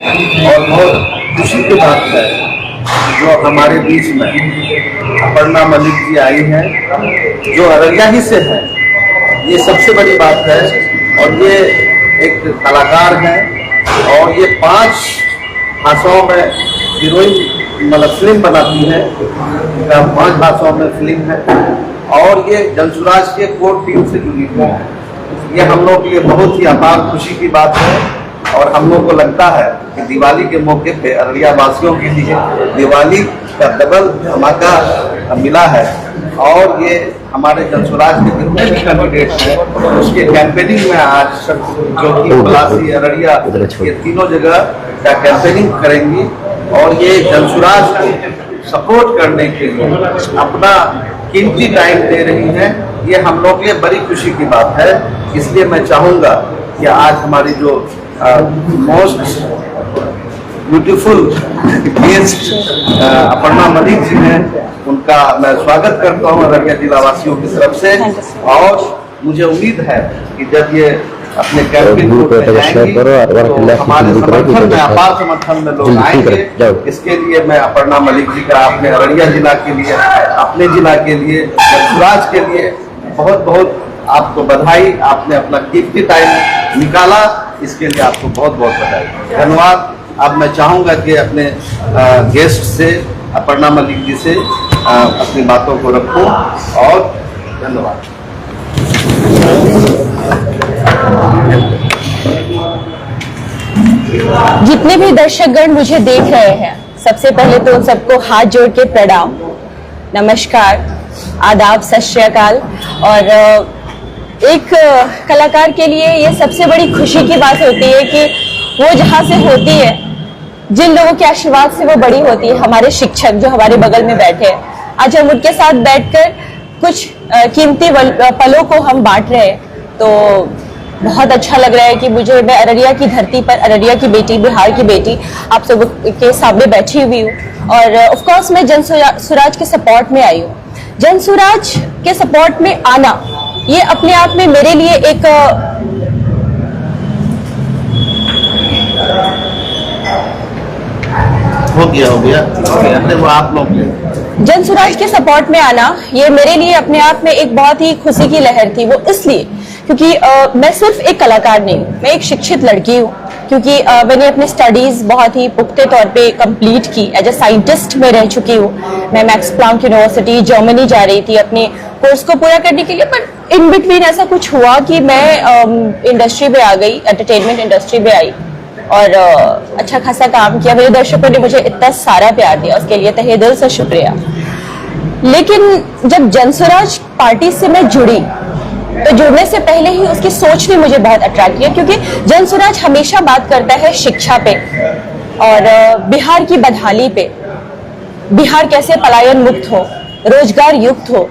और बहुत खुशी की बात है जो हमारे बीच में अपर्णा मलिक जी आई हैं, जो अररिया ही से है। ये सबसे बड़ी बात है। और ये एक कलाकार हैं और ये 5 भाषाओं में हीरोइन मतलब फिल्म बनाती है। 5 भाषाओं में फिल्म है और ये जलसुराज के कोर टीम से जुड़ी हुई है। ये हम लोग के लिए बहुत ही अपार खुशी की बात है। और हम लोग को लगता है कि दिवाली के मौके पे अररिया वासियों के लिए दिवाली का डबल धमाका मिला है। और ये हमारे जलसुराज के जितने भी कैंडिडेट्स हैं उसके कैंपेनिंग में आज जो कि पलासी, अररिया, ये तीनों जगह का कैंपेनिंग करेंगी। और ये जलसुराज को सपोर्ट करने के लिए अपना कीमती टाइम दे रही हैं। ये हम लोग के लिए बड़ी खुशी की बात है। इसलिए मैं चाहूँगा कि आज हमारी जो most beautiful guest Aparna Malik ji हैं, उनका मैं स्वागत करता हूँ अररिया जिला वासियों की तरफ से। और मुझे उम्मीद है कि जब ये अपने कैंपेन को जाएंगी तो हमारे समर्थन में, अपार समर्थन में लोग आएंगे। इसके लिए मैं अपर्णा मलिक जी का अपने अररिया जिला के लिए, अपने जिला के लिए, जलसुराज के लिए बहुत बहुत आपको बधाई। आपने अपना कीमती टाइम निकाला, इसके लिए आपको बहुत बहुत बधाई, धन्यवाद। अब मैं चाहूँगा कि अपने गेस्ट से, अपर्णा मलिक जी से अपनी बातों को रखूं और धन्यवाद। जितने भी दर्शकगण मुझे देख रहे हैं, सबसे पहले तो उन सबको हाथ जोड़ के प्रणाम, नमस्कार, आदाब, सत श्री अकाल। और एक कलाकार के लिए ये सबसे बड़ी खुशी की बात होती है कि वो जहाँ से होती है, जिन लोगों के आशीर्वाद से वो बड़ी होती है, हमारे शिक्षक जो हमारे बगल में बैठे हैं, आज हम उनके साथ बैठकर कुछ कीमती पलों को हम बांट रहे हैं। तो बहुत अच्छा लग रहा है कि मुझे, मैं अररिया की धरती पर, अररिया की बेटी, बिहार की बेटी आप सब के सामने बैठी हुई हूँ। और ऑफ कोर्स मैं जलसुराज के सपोर्ट में आई हूँ। जलसुराज के सपोर्ट में आना ये अपने आप में मेरे लिए एक हो गया वो आप लोग जलसुराज के सपोर्ट में आना ये मेरे लिए अपने आप में एक बहुत ही खुशी की लहर थी। वो इसलिए क्योंकि मैं सिर्फ एक कलाकार नहीं हूँ, मैं एक शिक्षित लड़की हूँ। क्योंकि मैंने अपने स्टडीज बहुत ही पुख्ते तौर पे कंप्लीट की। एज ए साइंटिस्ट मैं रह चुकी हूँ। मैं मैक्स प्लांक यूनिवर्सिटी जर्मनी जा रही थी अपने कोर्स को पूरा करने के लिए, पर इन बिटवीन ऐसा कुछ हुआ कि मैं इंडस्ट्री में आ गई, एंटरटेनमेंट इंडस्ट्री में आई और अच्छा खासा काम किया। मेरे दर्शकों ने मुझे इतना सारा प्यार दिया, उसके लिए तहे दिल से शुक्रिया। लेकिन जब जलसुराज पार्टी से मैं जुड़ी तो जुड़ने से पहले ही उसकी सोच ने मुझे बहुत अट्रैक्ट किया। क्योंकि जलसुराज हमेशा बात करता है शिक्षा पे और बिहार की बदहाली पे, बिहार कैसे पलायन मुक्त हो, रोजगार युक्त हो।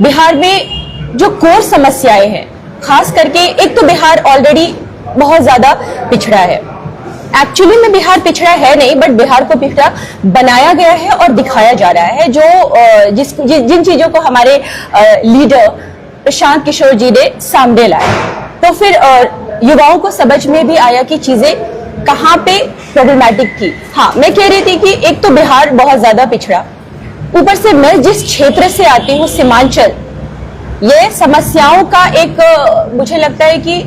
बिहार में जो कोर समस्याएं हैं, खास करके एक तो बिहार ऑलरेडी बहुत ज्यादा पिछड़ा है। एक्चुअली में बिहार पिछड़ा है नहीं, बट बिहार को पिछड़ा बनाया गया है और दिखाया जा रहा है। जो जिन चीजों को हमारे लीडर प्रशांत किशोर जी ने सामने लाया, तो फिर युवाओं को समझ में भी आया कि चीजें कहाँ पे प्रॉब्लमैटिक थी। हाँ, मैं कह रही थी कि एक तो बिहार बहुत ज्यादा पिछड़ा, ऊपर से मैं जिस क्षेत्र से आती हूँ सीमांचल, ये समस्याओं का एक मुझे लगता है कि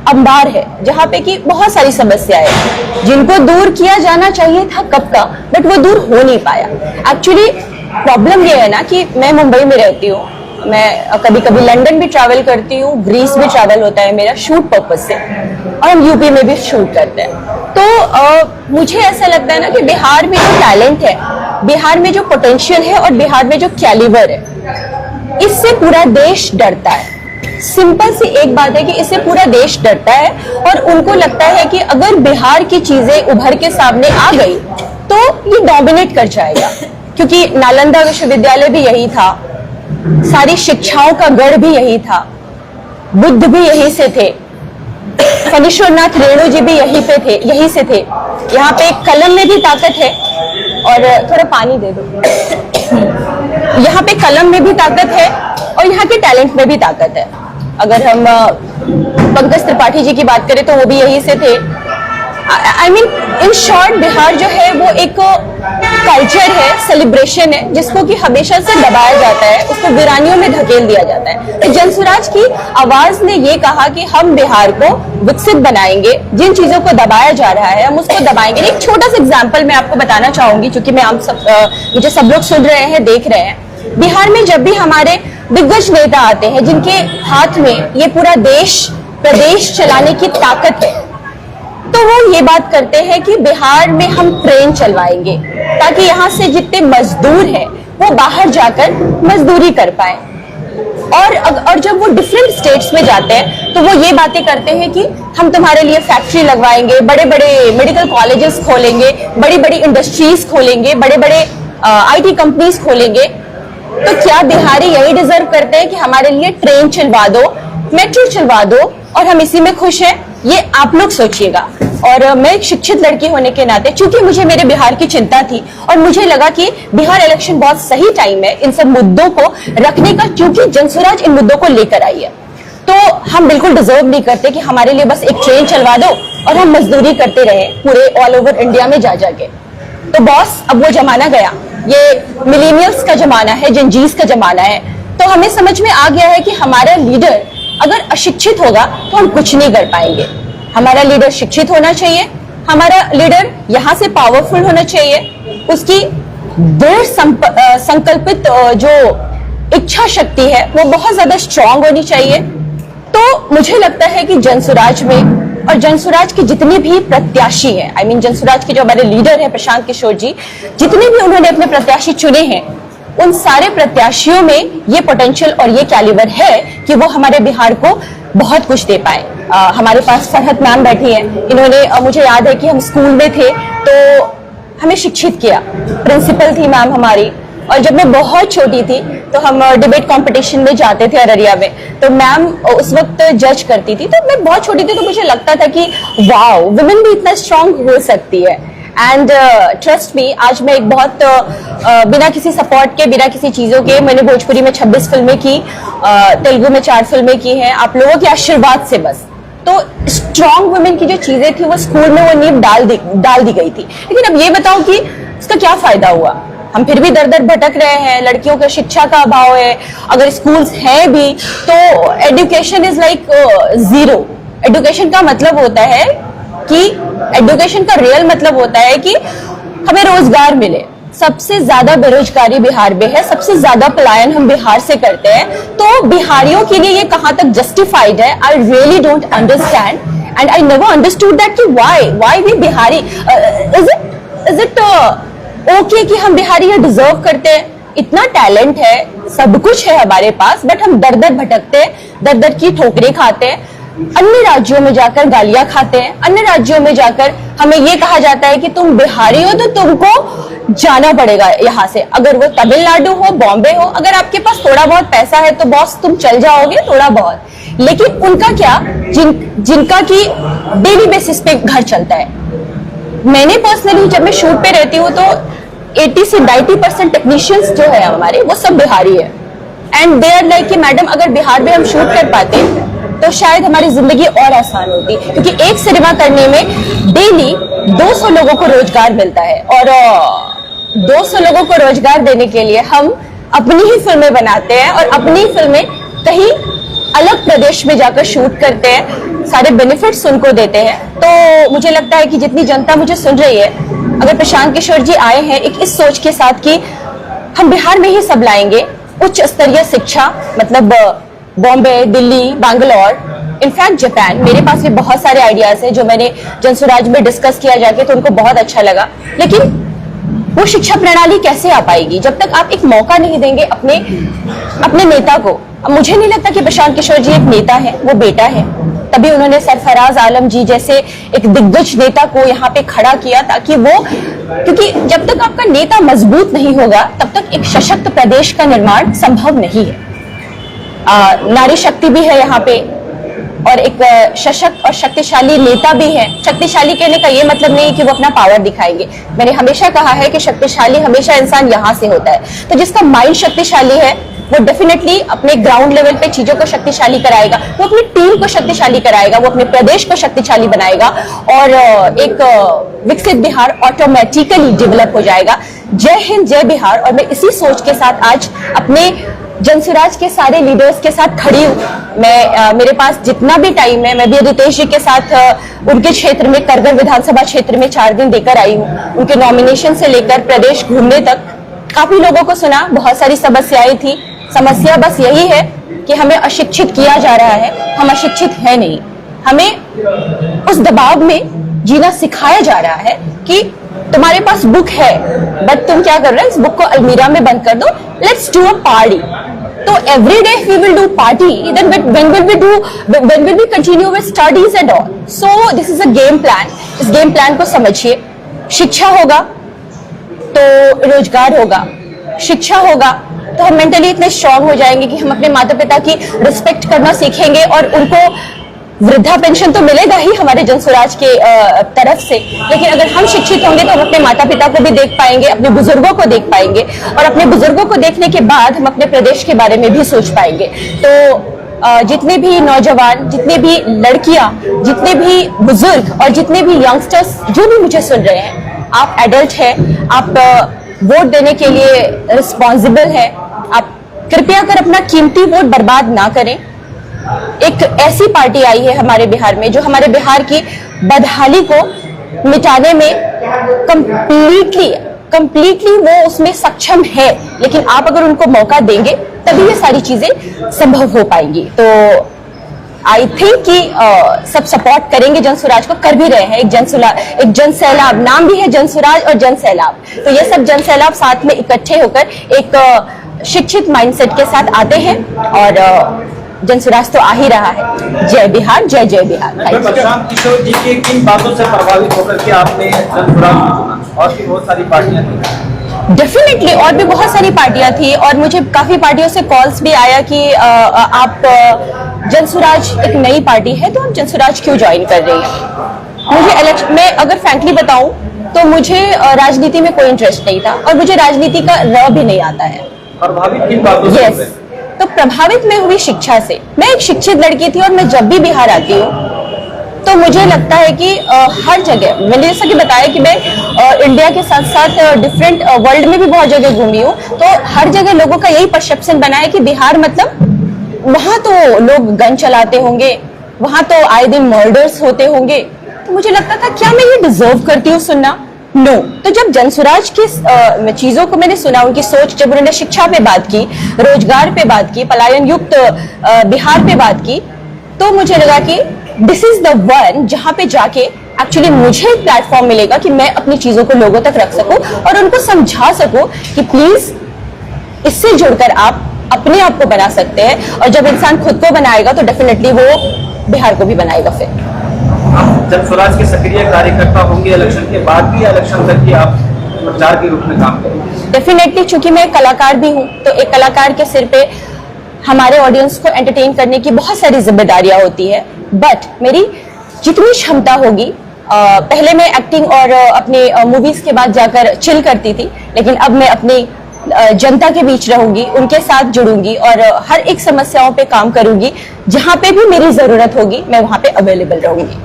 अंबार है, जहाँ पे कि बहुत सारी समस्याएं हैं जिनको दूर किया जाना चाहिए था कब का, बट वो दूर हो नहीं पाया। एक्चुअली प्रॉब्लम ये है ना कि मैं मुंबई में रहती हूँ, मैं कभी कभी लंदन भी ट्रैवल करती हूँ, ग्रीस भी ट्रैवल होता है मेरा शूट पर्पज से, और हम यूपी में भी शूट करते हैं। तो मुझे ऐसा लगता है ना कि बिहार में जो टैलेंट है, बिहार में जो पोटेंशियल है और बिहार में जो कैलिबर है, इससे पूरा देश डरता है। सिंपल सी एक बात है कि इससे पूरा देश डरता है और उनको लगता है कि अगर बिहार की चीजें उभर के सामने आ गई तो ये डोमिनेट कर जाएगा। क्योंकि नालंदा विश्वविद्यालय भी यही था, सारी शिक्षाओं का गढ़ भी यही था, बुद्ध भी यहीं से थे, फणीश्वरनाथ रेणु जी भी यहीं पे थे, यहीं से थे। यहाँ पे कलम में भी ताकत है, और थोड़ा पानी दे दो। यहाँ पे कलम में भी ताकत है और यहाँ के टैलेंट में भी ताकत है। अगर हम पंकज त्रिपाठी जी की बात करें तो वो भी यहीं से थे, I mean in short Bihar जो है वो एक कल्चर है, सेलिब्रेशन है, जिसको कि हमेशा से दबाया जाता है, उसको वीरानियों में धकेल दिया जाता है। तो जनसुराज की आवाज ने ये कहा कि हम बिहार को विकसित बनाएंगे, जिन चीजों को दबाया जा रहा है हम उसको दबाएंगे। एक छोटा सा एग्जाम्पल मैं आपको बताना चाहूंगी, क्योंकि मैं आप सब मुझे सब लोग सुन रहे हैं, देख रहे हैं। बिहार में जब भी हमारे दिग्गज नेता आते हैं जिनके हाथ में ये पूरा देश प्रदेश चलाने की ताकत है, तो वो ये बात करते हैं कि बिहार में हम ट्रेन चलवाएंगे ताकि यहाँ से जितने मजदूर हैं वो बाहर जाकर मजदूरी कर पाए। और जब वो डिफरेंट स्टेट्स में जाते हैं तो वो ये बातें करते हैं कि हम तुम्हारे लिए फैक्ट्री लगवाएंगे, बड़े बड़े मेडिकल कॉलेजेस खोलेंगे, बड़ी बड़ी इंडस्ट्रीज खोलेंगे, बड़े बड़े आईटी कंपनीज खोलेंगे। तो क्या बिहारी यही डिजर्व करते हैं कि हमारे लिए ट्रेन चलवा दो, मेट्रो चलवा दो और हम इसी में खुश हैं? ये आप लोग सोचिएगा। और मैं एक शिक्षित लड़की होने के नाते, चूंकि मुझे मेरे बिहार की चिंता थी और मुझे लगा कि बिहार इलेक्शन बहुत सही टाइम है इन सब मुद्दों को रखने का, क्योंकि जनसुराज इन मुद्दों को लेकर आई है। तो हम बिल्कुल डिजर्व नहीं करते कि हमारे लिए बस एक ट्रेन चलवा दो और हम मजदूरी करते रहे पूरे ऑल ओवर इंडिया में जा जाके। तो बॉस, अब वो जमाना गया, ये मिलेनियल्स का जमाना है, जनजीज का जमाना है। तो हमें समझ में आ गया है कि हमारा लीडर अगर अशिक्षित होगा तो हम कुछ नहीं कर पाएंगे। हमारा लीडर शिक्षित होना चाहिए, हमारा लीडर यहाँ से पावरफुल होना चाहिए, उसकी दृढ़ संकल्पित जो इच्छा शक्ति है वो बहुत ज्यादा स्ट्रांग होनी चाहिए। तो मुझे लगता है कि जनसुराज में और जनसुराज के जितने भी प्रत्याशी हैं, आई मीन जनसुराज के जो हमारे लीडर हैं प्रशांत किशोर जी, जितने भी उन्होंने अपने प्रत्याशी चुने हैं, उन सारे प्रत्याशियों में ये पोटेंशियल और ये कैलिबर है कि वो हमारे बिहार को बहुत कुछ दे पाए। हमारे पास फरहत मैम बैठी हैं, इन्होंने मुझे याद है कि हम स्कूल में थे तो हमें शिक्षित किया, प्रिंसिपल थी मैम हमारी। और जब मैं बहुत छोटी थी तो हम डिबेट कंपटीशन में जाते थे अररिया में, तो मैम उस वक्त जज करती थी। तो मैं बहुत छोटी थी तो मुझे लगता था कि वाओ, वुमेन भी इतना स्ट्रांग हो सकती है। एंड ट्रस्ट मी, आज मैं एक बहुत बिना किसी सपोर्ट के, बिना किसी चीजों के, मैंने भोजपुरी में 26 फिल्में की, तेलुगु में 4 फिल्में की हैं, आप लोगों के आशीर्वाद से बस। तो स्ट्रांग वुमेन की जो चीजें थी वो स्कूल में वो नींव डाल दी गई थी। लेकिन अब ये बताओ कि इसका क्या फायदा हुआ? हम फिर भी दर दर भटक रहे हैं, लड़कियों के शिक्षा का अभाव है, अगर स्कूल्स हैं भी तो education is like zero. Education का मतलब होता है कि एजुकेशन का रियल मतलब होता है कि हमें रोजगार मिले। सबसे ज्यादा बेरोजगारी बिहार में है, सबसे ज्यादा पलायन हम बिहार से करते हैं। तो बिहारियों के लिए ये कहां तक जस्टिफाइड है? I really don't understand and I never understood that कि why we Bihari, is it okay कि हम बिहारी ये डिजर्व करते हैं? इतना टैलेंट है, सब कुछ है हमारे पास, बट हम दर दर भटकते हैं, दर दर की ठोकरें खाते हैं, अन्य राज्यों में जाकर गालियां खाते हैं, अन्य राज्यों में जाकर हमें ये कहा जाता है कि तुम बिहारी हो तो तुमको जाना पड़ेगा यहाँ से। अगर वो तमिलनाडु हो, बॉम्बे हो, अगर आपके पास थोड़ा बहुत पैसा है तो बॉस तुम चल जाओगे थोड़ा बहुत। लेकिन उनका क्या, जिनका की डेली बेसिस पे घर चलता है। मैंने पर्सनली जब मैं शूट पे रहती हूँ तो 80 से 90% टेक्नीशियंस जो है हमारे, वो सब बिहारी है। एंड दे आर लाइक कि मैडम अगर बिहार में हम शूट कर पाते तो शायद हमारी जिंदगी और आसान होती, क्योंकि एक सिनेमा करने में डेली 200 लोगों को रोजगार मिलता है। और 200 लोगों को रोजगार देने के लिए हम अपनी ही फिल्में बनाते हैं और अपनी ही फिल्में कहीं अलग प्रदेश में जाकर शूट करते हैं, सारे बेनिफिट्स उनको देते हैं। तो मुझे लगता है कि जितनी जनता मुझे सुन रही है, अगर प्रशांत किशोर जी आए हैं एक इस सोच के साथ कि हम बिहार में ही सब लाएंगे उच्च स्तरीय शिक्षा, मतलब बॉम्बे, दिल्ली, बैंगलोर, इनफैक्ट जापान। मेरे पास भी बहुत सारे आइडियाज हैं जो मैंने जनसुराज में डिस्कस किया जाके, तो उनको बहुत अच्छा लगा। लेकिन वो शिक्षा प्रणाली कैसे आ पाएगी जब तक आप एक मौका नहीं देंगे अपने नेता को? अब मुझे नहीं लगता कि प्रशांत किशोर जी एक नेता है, वो बेटा है। तभी उन्होंने सरफराज आलम जी जैसे एक दिग्गज नेता को यहाँ पे खड़ा किया, ताकि वो, क्योंकि जब तक आपका नेता मजबूत नहीं होगा तब तक एक सशक्त प्रदेश का निर्माण संभव नहीं है। नारी शक्ति भी है यहाँ पे और एक सशक्त और शक्तिशाली नेता भी है। शक्तिशाली कहने का ये मतलब नहीं कि वो अपना पावर दिखाएंगे। मैंने हमेशा कहा है कि शक्तिशाली हमेशा इंसान यहाँ से होता है। तो जिसका माइंड शक्तिशाली है वो डेफिनेटली अपने ग्राउंड लेवल पे चीजों को शक्तिशाली कराएगा, वो अपनी टीम को शक्तिशाली कराएगा, वो अपने प्रदेश को शक्तिशाली बनाएगा और एक विकसित बिहार ऑटोमेटिकली डेवलप हो जाएगा। जय हिंद, जय बिहार। और मैं इसी सोच के साथ आज अपने जनसुराज के सारे लीडर्स के साथ खड़ी हूँ। मैं मेरे पास जितना भी टाइम है, मैं भी रितेश जी के साथ उनके क्षेत्र में, करगर विधानसभा क्षेत्र में 4 दिन देकर आई हूँ। उनके नॉमिनेशन से लेकर प्रदेश घूमने तक काफी लोगों को सुना, बहुत सारी समस्याएं थी। समस्या बस यही है कि हमें अशिक्षित किया जा रहा है, हम अशिक्षित है नहीं। हमें उस दबाव में जीना सिखाया जा रहा है कि तुम्हारे पास बुक है, बट तुम क्या कर रहे हो, इस बुक को अलमीरा में बंद कर दो, लेट्स डू अ पार्टी। तो every day we will do party, then when will we continue with studies and all. So this is a game plan. इस गेम प्लान को समझिए। शिक्षा होगा तो रोजगार होगा, शिक्षा होगा तो हम मेंटली इतने स्ट्रांग हो जाएंगे कि हम अपने माता पिता की रिस्पेक्ट करना सीखेंगे और उनको वृद्धा पेंशन तो मिलेगा ही हमारे जनसुराज के तरफ से, लेकिन अगर हम शिक्षित होंगे तो हम अपने माता पिता को भी देख पाएंगे, अपने बुजुर्गों को देख पाएंगे और अपने बुजुर्गों को देखने के बाद हम अपने प्रदेश के बारे में भी सोच पाएंगे। तो जितने भी नौजवान, जितने भी लड़कियां, जितने भी बुजुर्ग और जितने भी यंगस्टर्स जो भी मुझे सुन रहे हैं, आप एडल्ट हैं, आप वोट देने के लिए रिस्पॉन्सिबल है। आप कृपया कर अपना कीमती वोट बर्बाद ना करें। एक ऐसी पार्टी आई है हमारे बिहार में जो हमारे बिहार की बदहाली को मिटाने में कंप्लीटली वो उसमें सक्षम है, लेकिन आप अगर उनको मौका देंगे तभी ये सारी चीजें संभव हो पाएंगी। तो आई थिंक कि सब सपोर्ट करेंगे जनसुराज को, कर भी रहे हैं। एक जन सैलाब, नाम भी है जनसुराज और जन सैलाब, तो ये सब जन सैलाब साथ में इकट्ठे होकर एक शिक्षित माइंडसेट के साथ आते हैं और जनसुराज तो आ ही रहा है। जय बिहार, जय जय बिहार। प्रशांत किशोर जी की किन बातों से प्रभावित होकर के आपने जनसुराज को चुना? और भी बहुत सारी पार्टियां थी। डेफिनेटली और भी बहुत सारी पार्टियां थी और मुझे काफी पार्टियों से कॉल्स भी आया कि आप जनसुराज एक नई पार्टी है तो आप जनसुराज क्यों ज्वाइन कर रही हैं। मुझे मैं अगर फ्रैंकली बताऊं तो मुझे राजनीति में कोई इंटरेस्ट नहीं था और मुझे राजनीति का र भी नहीं आता है। प्रभावित किन बातों से? यस, तो प्रभावित मैं हुई शिक्षा से। मैं एक शिक्षित लड़की थी और मैं जब भी बिहार आती हूँ तो मुझे लगता है कि हर जगह, मैंने जैसा कि बताया कि मैं इंडिया के साथ साथ डिफरेंट वर्ल्ड में भी बहुत जगह घूमी हूँ, तो हर जगह लोगों का यही परसेप्शन बना है कि बिहार मतलब वहां तो लोग गन चलाते होंगे, वहां तो आए दिन मर्डर्स होते होंगे। तो मुझे लगता था क्या मैं ये डिजर्व करती हूँ सुनना? नो। तो जब जनसुराज की चीजों को मैंने सुना, उनकी सोच, जब उन्होंने शिक्षा पे बात की, रोजगार पे बात की, पलायन युक्त बिहार पे बात की, तो मुझे लगा कि दिस इज द वन जहां पे जाके एक्चुअली मुझे एक प्लेटफॉर्म मिलेगा कि मैं अपनी चीजों को लोगों तक रख सकूं और उनको समझा सकूं कि प्लीज इससे जुड़कर आप अपने आप को बना सकते हैं और जब इंसान खुद को बनाएगा तो डेफिनेटली वो बिहार को भी बनाएगा। फिर आप जनसुराज के सक्रिय कार्यकर्ता होंगे इलेक्शन के बाद भी, इलेक्शन तक की आप प्रचार के रूप में काम करेंगे? डेफिनेटली, चूंकि मैं कलाकार भी हूँ तो एक कलाकार के सिर पे हमारे ऑडियंस को एंटरटेन करने की बहुत सारी जिम्मेदारियां होती है, बट मेरी जितनी क्षमता होगी, पहले मैं एक्टिंग और अपने मूवीज के बाद जाकर चिल करती थी, लेकिन अब मैं अपनी जनता के बीच रहूंगी, उनके साथ जुड़ूंगी और हर एक समस्याओं पे काम करूंगी। जहां पे भी मेरी जरूरत होगी मैं वहां पे अवेलेबल रहूंगी।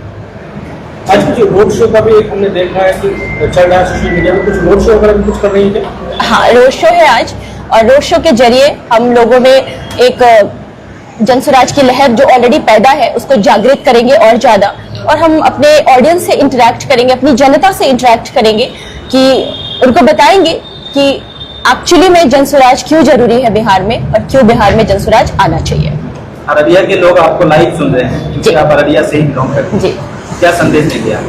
आज कुछ रोड शो का भी हमने देखा है कि चल रहा है सोशल मीडिया में, कुछ रोड शो वगैरह भी कुछ कर रही है? हाँ, रोड शो है आज और रोड शो के जरिए हम लोगों में एक जनसुराज की लहर जो ऑलरेडी पैदा है उसको जागृत करेंगे और ज्यादा, और हम अपने ऑडियंस से इंटरेक्ट करेंगे, अपनी जनता से इंटरेक्ट करेंगे कि उनको बताएंगे कि एक्चुअली में जनसुराज क्यों जरूरी है बिहार में और क्यों बिहार में जनसुराज आना चाहिए। अररिया के लोग आपको लाइव सुन रहे हैं क्योंकि आप अररिया से ही बिलोंग करते हैं। जी, क्या संदेश देंगे आप?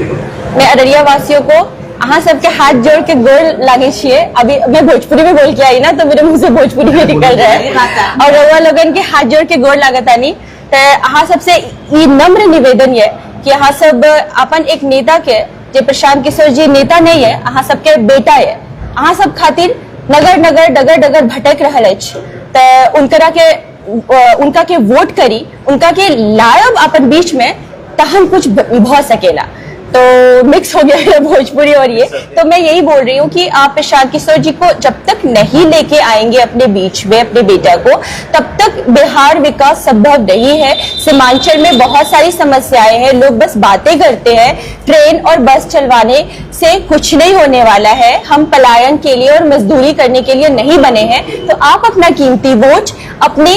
मैं अररिया वासियों को अहाँ सबके हाथ जोड़ के गोर लागे छिए। अभी मैं भोजपुरी में बोल के आई ना तो मेरे मुंह से भोजपुरी में निकल रहा है और रउआ लोगन के हाथ जोड़ के गोर लागतानी। तो अहाँ सबसे ये नम्र निवेदन है कि अहाँ सब अपन एक नेता के, जे प्रशांत किशोर जी नेता नहीं है, अहाँ सबके बेटा है, अहाँ सब खातिर नगर नगर डगर डगर भटक रहल अछि, तो उनका के वोट करी, उनका के लायब अपन बीच में तहन कुछ भ सकेला। तो मिक्स हो गया है भोजपुरी और ये। तो मैं यही बोल रही हूँ कि आप प्रशांत किशोर जी को जब तक नहीं लेके आएंगे अपने बीच में अपने बेटा को, तब तक बिहार विकास संभव नहीं है। सीमांचल में बहुत सारी समस्याएं हैं, लोग बस बातें करते हैं, ट्रेन और बस चलवाने से कुछ नहीं होने वाला है। हम पलायन के लिए और मजदूरी करने के लिए नहीं बने हैं। तो आप अपना कीमती वोट अपने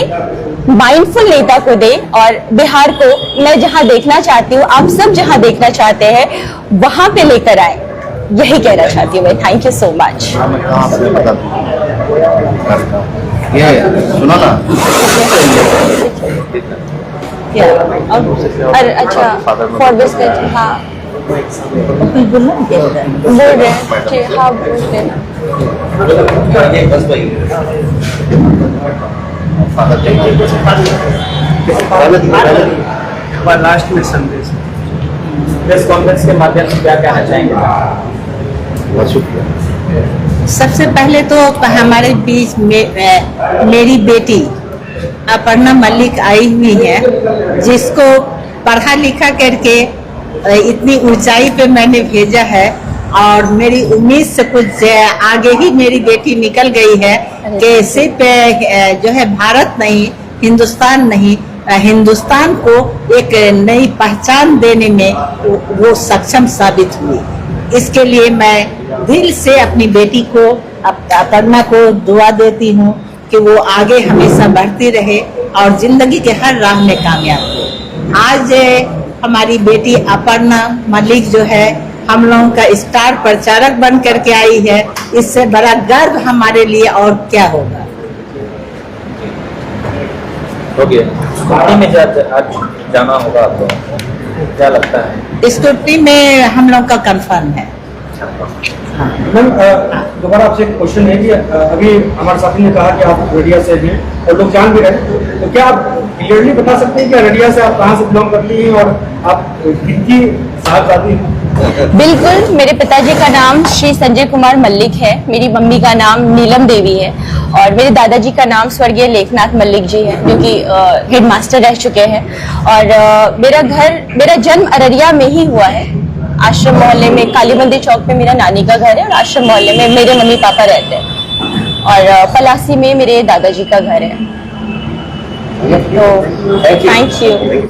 माइंडफुल नेता को दे, और बिहार को मैं जहां देखना चाहती हूँ, आप सब जहां देखना चाहते हैं वहां पे लेकर आए, यही कहना चाहती हूँ मैं। Thank you so much. ये सुनो ना, और अच्छा फॉर बिस्किट, हाँ बोल रहे हैं कि हाँ बोल रहे हैं। लास्ट में संदेश प्रेस कॉन्फ्रेंस के माध्यम से क्या कहना चाहेंगे? सबसे पहले तो हमारे बीच में मेरी बेटी अपर्णा मलिक आई हुई है, जिसको पढ़ा लिखा करके इतनी ऊंचाई पे मैंने भेजा है, और मेरी उम्मीद से कुछ आगे ही मेरी बेटी निकल गई है कि सिर्फ जो है भारत नहीं, हिंदुस्तान नहीं, हिंदुस्तान को एक नई पहचान देने में वो सक्षम साबित हुई। इसके लिए मैं दिल से अपनी बेटी को, अपर्णा को दुआ देती हूँ कि वो आगे हमेशा बढ़ती रहे और जिंदगी के हर राह में कामयाब हो। आज हमारी बेटी अपर्णा मलिक जो है हम लोगों का स्टार प्रचारक बन करके आई है, इससे बड़ा गर्व हमारे लिए और क्या होगा। स्कूटी में आज जाना होगा आपको, क्या लगता है? स्कूटी में हम लोग का कंफर्म है। मैम दोबारा आपसे एक क्वेश्चन है कि अभी हमारे साथी ने कहा कि आप अररिया से हैं और लोग जान भी रहे, तो क्या आप क्लियरली बता सकते हैं कि अररिया से आप कहाँ से बिलोंग करती हैं और आप किनकी साहबजादी हैं? बिल्कुल, मेरे पिताजी का नाम श्री संजय कुमार मल्लिक है, मेरी मम्मी का नाम नीलम देवी है, और मेरे दादाजी का नाम स्वर्गीय लेखनाथ मल्लिक जी है, जो कि हेडमास्टर रह चुके हैं। और मेरा जन्म अररिया में ही हुआ है। आश्रम मोहल्ले में काली मंदिर चौक पे मेरा नानी का घर है, और आश्रम मोहल्ले में मेरे मम्मी पापा रहते हैं, और पलासी में मेरे दादाजी का घर है। तो थैंक यू।